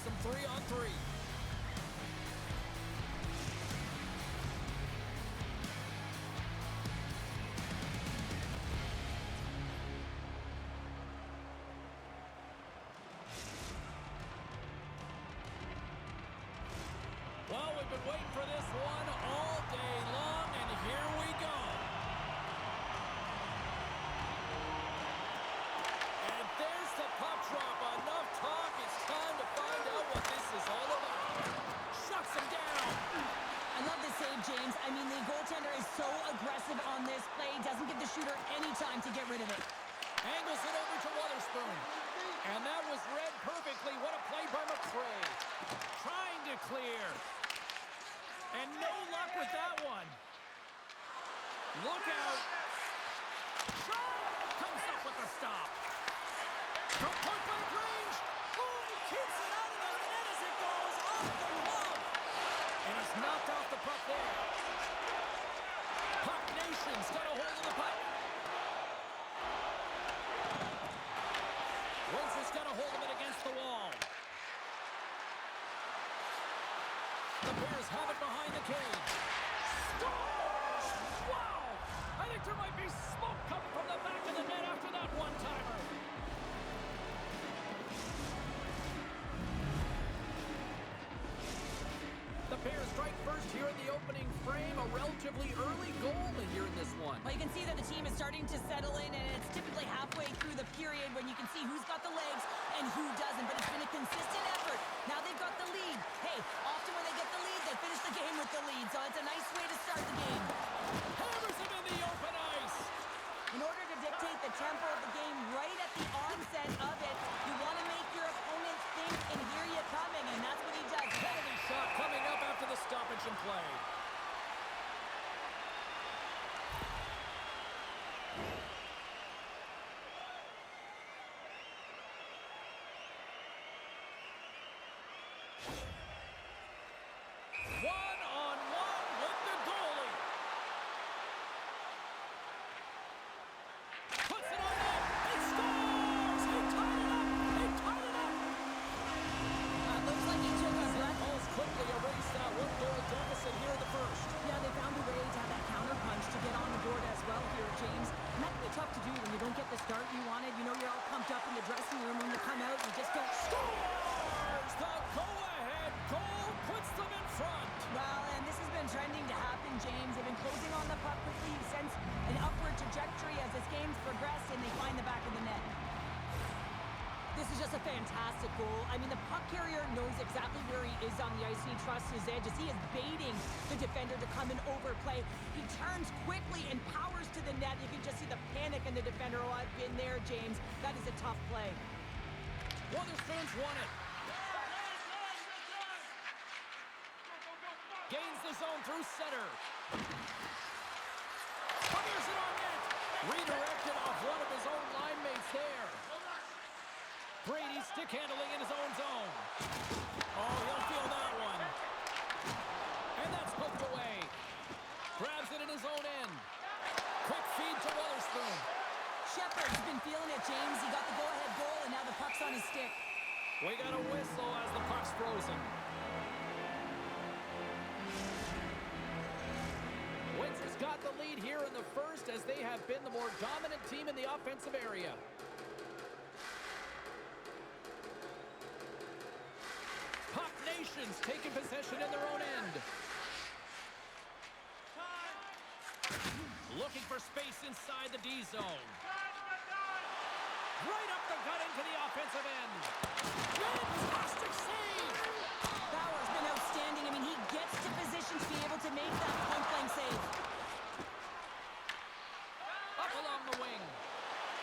some 3-on-3. Well, we've been waiting for this one all day long, and here we go. And there's the puck drop. Enough talk. It's time to find out what this is all about. Shuts him down. I love this save, James. I mean, the goaltender is so aggressive on this play. Doesn't give the shooter any time to get rid of it. Angles it over to Wotherspoon. And that was read perfectly. What a play by McRae. Trying to clear. And no luck with that one. Look out. Comes up with the stop. From point-blank range. Oh, he keeps it out of the net as it goes off the glove. And he's knocked off the puck there. Puck Nation's got a hold of the puck. Windsor's got a hold of it against the wall. The Bears have it behind the cage. Scores! Wow! I think there might be smoke coming from the back of the net after that one-timer. The Bears strike first here in the opening frame. A relatively early goal here in this one. Well, you can see that the team is starting to settle in, and it's typically halfway through the period when you can see who's got the legs and who doesn't, but it's been a consistent effort. Now they've got the lead. Hey, often when they get the lead, they finish the game with the lead, so it's a nice way to start the game. Hammers him in the open ice. In order to dictate the tempo of the game right at the onset of it, you want to make your opponent think and hear you coming, and that's what he does. Penalty shot coming up after the stoppage in play. One-on-one with the goalie. Puts it on net. He scores! He tied it up! He tied it up! Looks like he took a breath. Calls quickly erase that one-goal deficit here in the first. Yeah, they found a way to have that counter punch to get on the board as well here, James. And that can be tough to do when you don't get the start you wanted. You know, you're all pumped up in the dressing room. When you come out, you just don't Scores! The go-ahead goal puts them in front. Well, and this has been trending to happen, James. They've been closing on the puck quickly since an upward trajectory as this game's progressed, and they find the back of the net. This is just a fantastic goal. I mean, the puck carrier knows exactly where he is on the ice, and he trusts his edge as he is baiting the defender to come and overplay. He turns quickly and powers to the net. You can just see the panic in the defender. Oh, I've been there, James. That is a tough play. Wotherspoon's won it. Gains the zone through center. Fires it on net. Redirected off one of his own line mates there. Brady stick handling in his own zone. Oh, he'll feel that one. And that's poked away. Grabs it in his own end. Quick feed to Wotherspoon. Shepard's been feeling it, James. He got the go-ahead goal, and now the puck's on his stick. We got a whistle as the puck's frozen. Windsor's got the lead here in the first as they have been the more dominant team in the offensive area. Puck Nation's taking possession in their own end. Looking for space inside the D zone. Right up the gut into the offensive end. Fantastic save! Bauer's been outstanding. I mean, he gets to position to be able to make that point-blank save. Up along the wing.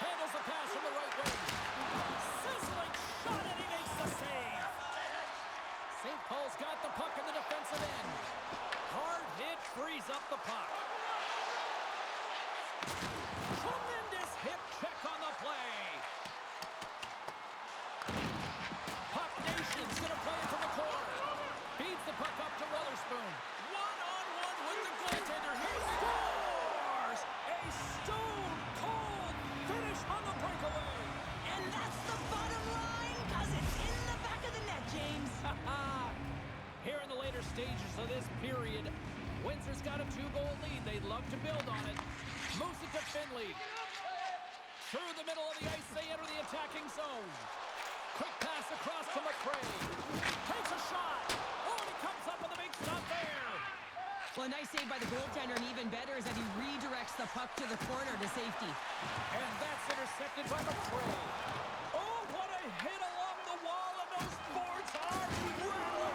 Handles the pass from the right wing. Sizzling shot, and he makes the save. St. Paul's got the puck in the defensive end. Hard hit frees up the puck. Tremendous hip check on the play. Puck Nation's going to play it from the corner. Feeds the puck up to Wotherspoon. One-on-one with the goaltender. He scores! A stone-cold finish on the breakaway. And that's the bottom line, because it's in the back of the net, James. Here in the later stages of this period, Windsor's got a 2-goal lead. They'd love to build on it. Moves it to Finley. Through the middle of the ice, they enter the attacking zone. Quick pass across to McRae. Takes a shot. Oh, and he comes up with a big stop there. Well, a nice save by the goaltender, and even better is that he redirects the puck to the corner to safety. And that's intercepted by McRae. Oh, what a hit along the wall, and those boards are rattling.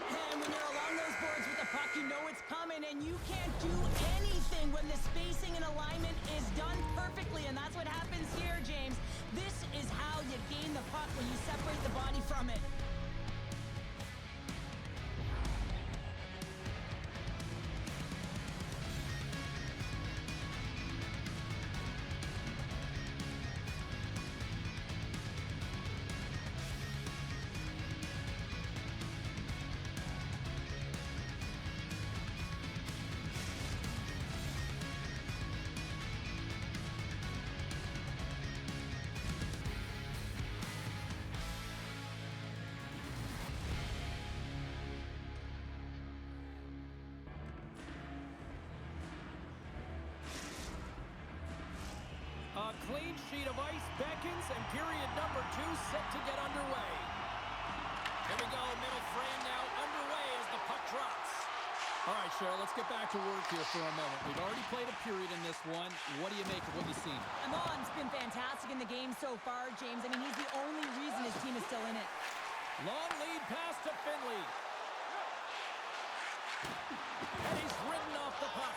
And when you're along those boards with the puck, you know it's coming, and you can't do anything when the spacing and alignment is done perfectly, and that's what happens here, James. This is how you gain the puck, when you separate the body from it. A clean sheet of ice beckons, and period number 2 set to get underway. Here we go, middle frame now underway as the puck drops. All right, Cheryl, let's get back to work here for a moment. We've already played a period in this one. What do you make of what you've seen? Amon's been fantastic in the game so far, James. I mean, he's the only reason his team is still in it. Long lead pass to Finley. And he's ridden off the puck.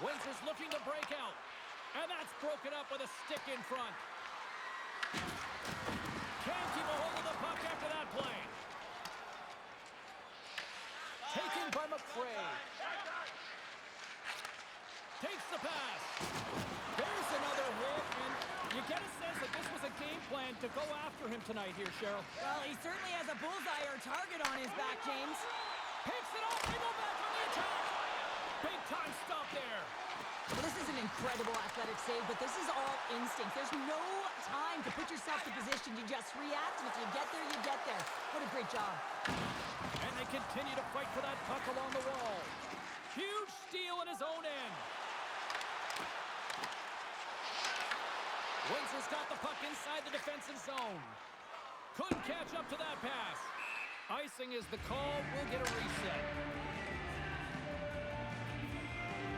Windsor's looking to break out. And that's broken up with a stick in front. Can't keep a hold of the puck after that play. Taken by McRae. Takes the pass. There's another hit, and you get a sense that this was a game plan to go after him tonight here, Cheryl. Well, he certainly has a bullseye or target on his back, James. Picks it off. They go back on the attack. Big time stop there. Well, this is an incredible athletic save, but this is all instinct. There's no time to put yourself in position to just react, and if you get there, you get there. What a great job. And they continue to fight for that puck along the wall. Huge steal in his own end. Windsor's got the puck inside the defensive zone. Couldn't catch up to that pass. Icing is the call. We'll get a reset.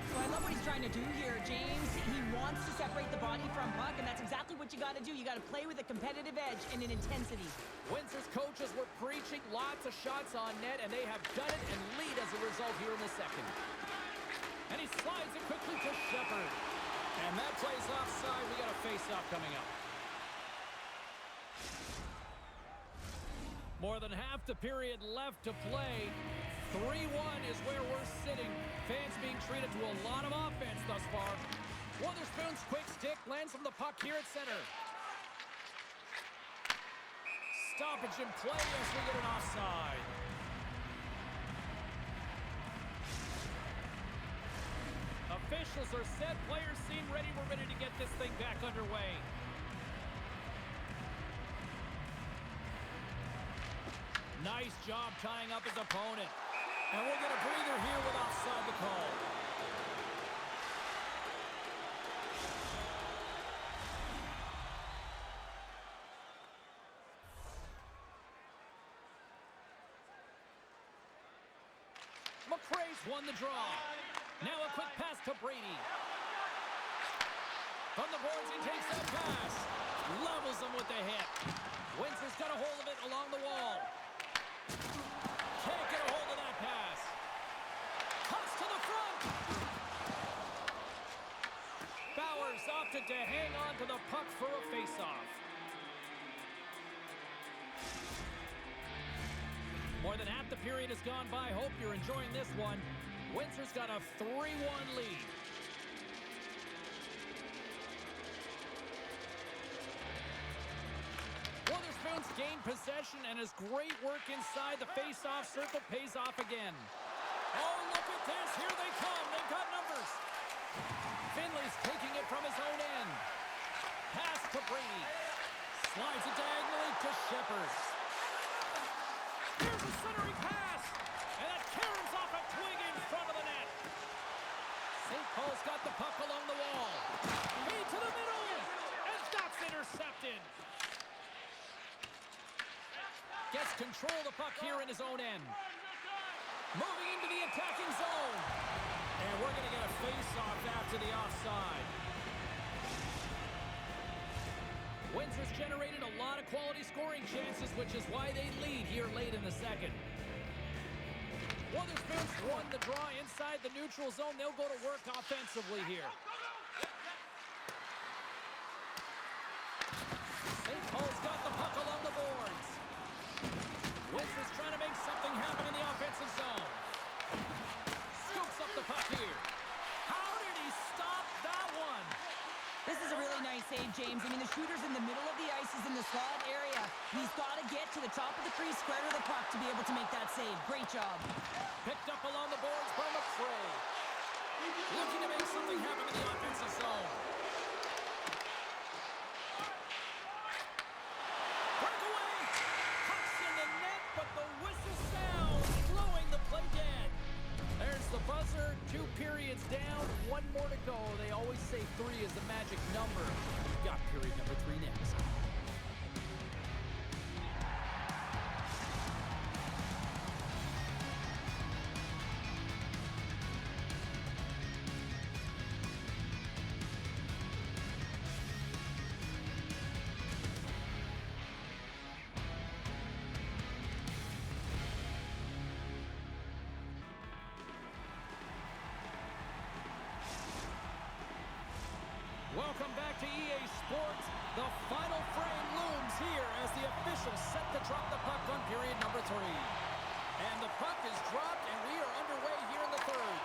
So I love what he's trying to do here, James. He wants to separate the body from puck, and that's exactly what you got to do. You got to play with a competitive edge and an intensity. Windsor's coaches were preaching lots of shots on net, and they have done it and lead as a result here in the second. And he slides it quickly to Shepard. And that play's offside. We got a face-off coming up. More than half the period left to play. 3-1 is where we're sitting. Fans being treated to a lot of offense thus far. Wotherspoon's quick stick lands from the puck here at center. Stoppage in play as we get an offside. Officials are set. Players seem ready. We're ready to get this thing back underway. Nice job tying up his opponent. And we'll get a breather here with offside the call. McRae's won the draw. Now a quick pass to Brady. From the boards, he takes that pass. Levels him with the hit. Windsor's got a hold of it along the wall. Can't get a hold of that pass. Toss to the front. Bowers opted to hang on to the puck for a face-off. More than half the period has gone by. Hope you're enjoying this one. Windsor's got a 3-1 lead. Wotherspoon's gained possession, and his great work inside the face-off circle pays off again. Oh, look at this. Here they come. They've got numbers. Finley's taking it from his own end. Pass to Brady. Slides it diagonally to Shepard. control the puck here in his own end. Moving into the attacking zone. And we're going to get a face-off after the offside. Windsor's generated a lot of quality scoring chances, which is why they lead here late in the second. Weatherspoon's won the draw inside the neutral zone. They'll go to work offensively here. St. Paul's got the puck along the boards. Windsor's trying to make something happen in the offensive zone. Scoops up the puck here. How did he stop that one? This is a really nice save, James. I mean, the shooter's in the middle of the ice. He's in the slot area. He's got to get to the top of the crease, square to the puck to be able to make that save. Great job. Picked up along the boards by McFray. Looking to make something happen in the offensive zone. Breakaway! Puck's in the net, but the whistle sounds, blowing the play dead. There's the buzzer. 2 periods down, 1 more to go. They always say 3 is the magic number. We've got period number 3 next. Welcome back to EA Sports. The final frame looms here as the officials set to drop the puck on period number 3. And the puck is dropped, and we are underway here in the third.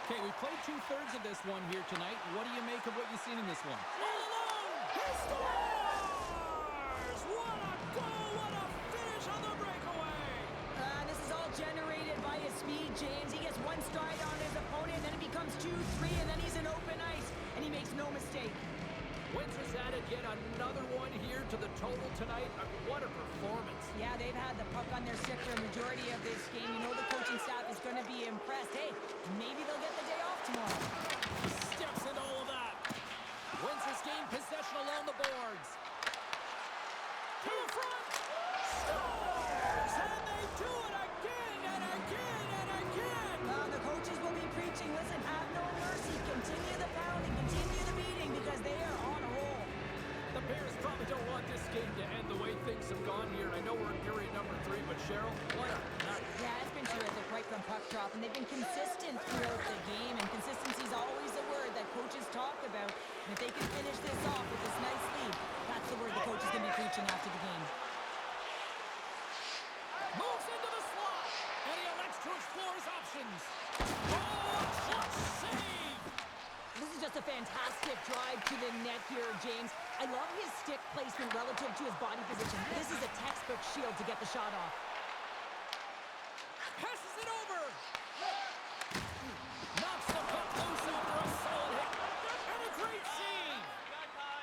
Okay, we played 2/3 of this one here tonight. What do you make of what you've seen in this one? All alone! He scores! What a goal! What a finish on the breakaway! This is all generated by his speed, James. He gets 1 stride on his opponent, and then it becomes 2, 3, and then he's in open ice. And he makes no mistake. Windsor's added yet another one here to the total tonight. What a performance. Yeah, they've had the puck on their stick for a majority of this game. You know the coaching staff is going to be impressed. Hey, maybe they'll get the day off tomorrow. Steps in all of that. Windsor's gained possession along the boards. To the front. Scores! And they do it again and again and again. The coaches will be preaching, listen, have no mercy. Continue the pounding, continue the beating, because they are on a roll. The Bears probably don't want this game to end the way things have gone here. I know we're in period number 3, but Cheryl, what a night. Yeah, it's been terrific right from puck drop, and they've been consistent throughout the game, and consistency is always a word that coaches talk about. And if they can finish this off with this nice lead, that's the word the coach is going to be preaching after the game. Moves into the slot, and he elects to explore his options. Oh, shot save! This is just a fantastic drive to the net here, James. I love his stick placement relative to his body position. This is a textbook shield to get the shot off. Passes it over. Knocks the puck loose after a solid hit. And a great save.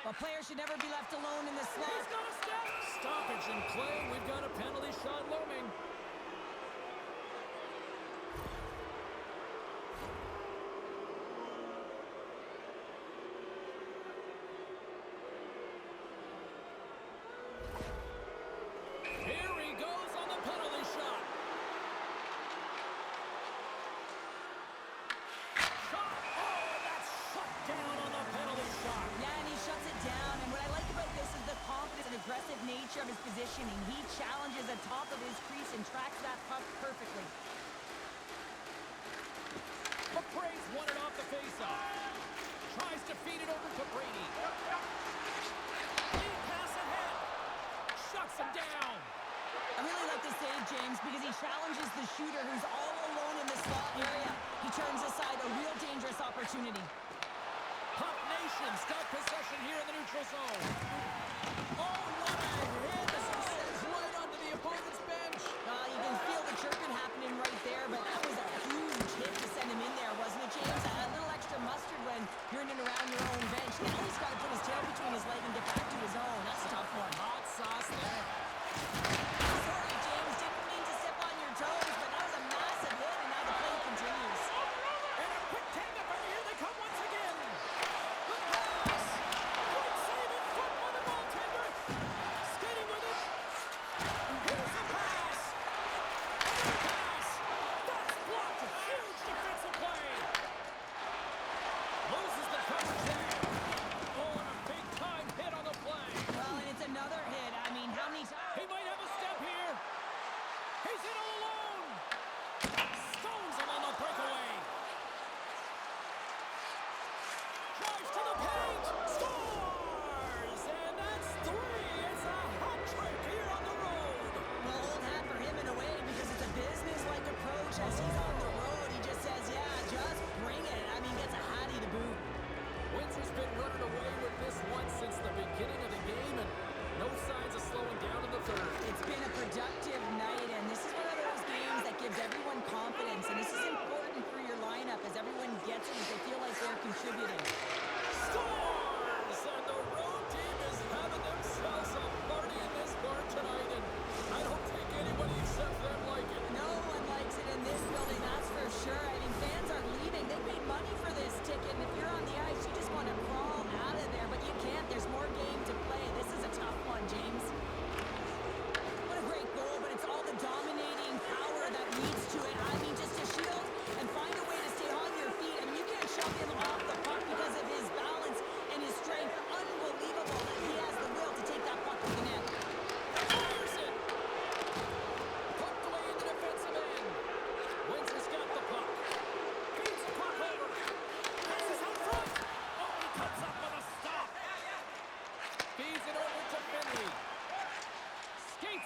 A player should never be left alone in this slot. He's got a step. Stoppage in play. We've got a penalty shot looming. Here he goes on the penalty shot. Shot. Oh, that's shut down on the penalty shot. Yeah, and he shuts it down. And what I like about this is the confidence and aggressive nature of his positioning. He challenges the top of his crease and tracks that puck perfectly. McRae's won it off the faceoff. Tries to feed it over to Brady. Lead pass ahead. Shuts him down. I really like this save, James, because he challenges the shooter who's all alone in the slot area. He turns aside a real dangerous opportunity. Puck Nation's got possession here in the neutral zone. Oh, what a hit. This sends right onto the opponent's bench. You can feel the chirping happening right there, but that was a huge hit to send him in there, wasn't it, James? A little extra mustard when you're in and around your own bench. Now he's got to put his tail between his leg and get back to his own. That's a tough one. Hot sauce there. Sorry, James. Didn't mean to step on your toes, but that was a massive hit, and now the play continues. And a quick tag-up, and here they come once again. The pass. Good save in front by the goaltender. Skating with it. Here's the pass.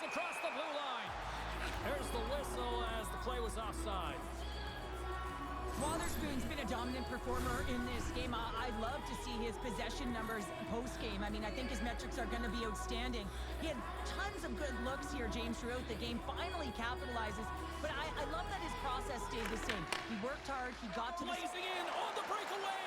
across the blue line. There's the whistle as the play was offside. Wotherspoon's been a dominant performer in this game. I'd love to see his possession numbers post-game. I mean, I think his metrics are going to be outstanding. He had tons of good looks here, James, throughout the game. Finally capitalizes. But I love that his process stayed the same. He worked hard. He got to the... Blazing in on the breakaway.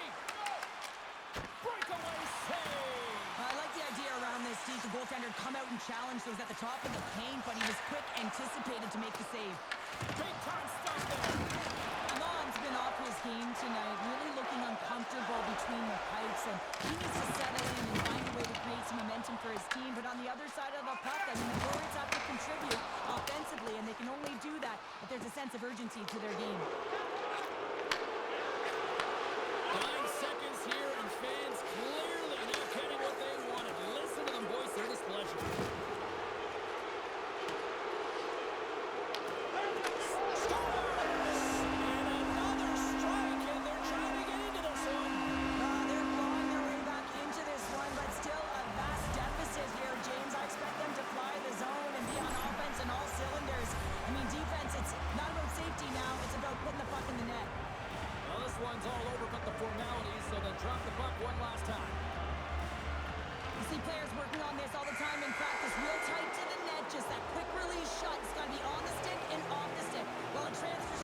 Breakaway save. I like the idea around this, Steve. The goaltender come out and challenge those at the top of the paint, but he was quick, anticipated to make the save. Big time stuff there. Alon's been off his game tonight, really looking uncomfortable between the pipes, and he needs to settle in and find a way to create some momentum for his team. But on the other side of the puck, I mean, the forwards have to contribute offensively, and they can only do that if there's a sense of urgency to their game. 9 seconds here, and fans clearly not getting what they wanted. Listen to them voice their displeasure. One's all over but the formalities, so they'll drop the puck one last time. You see players working on this all the time in practice, real tight to the net, just that quick release shot. It's got to be on the stick and off the stick. Well, it transfers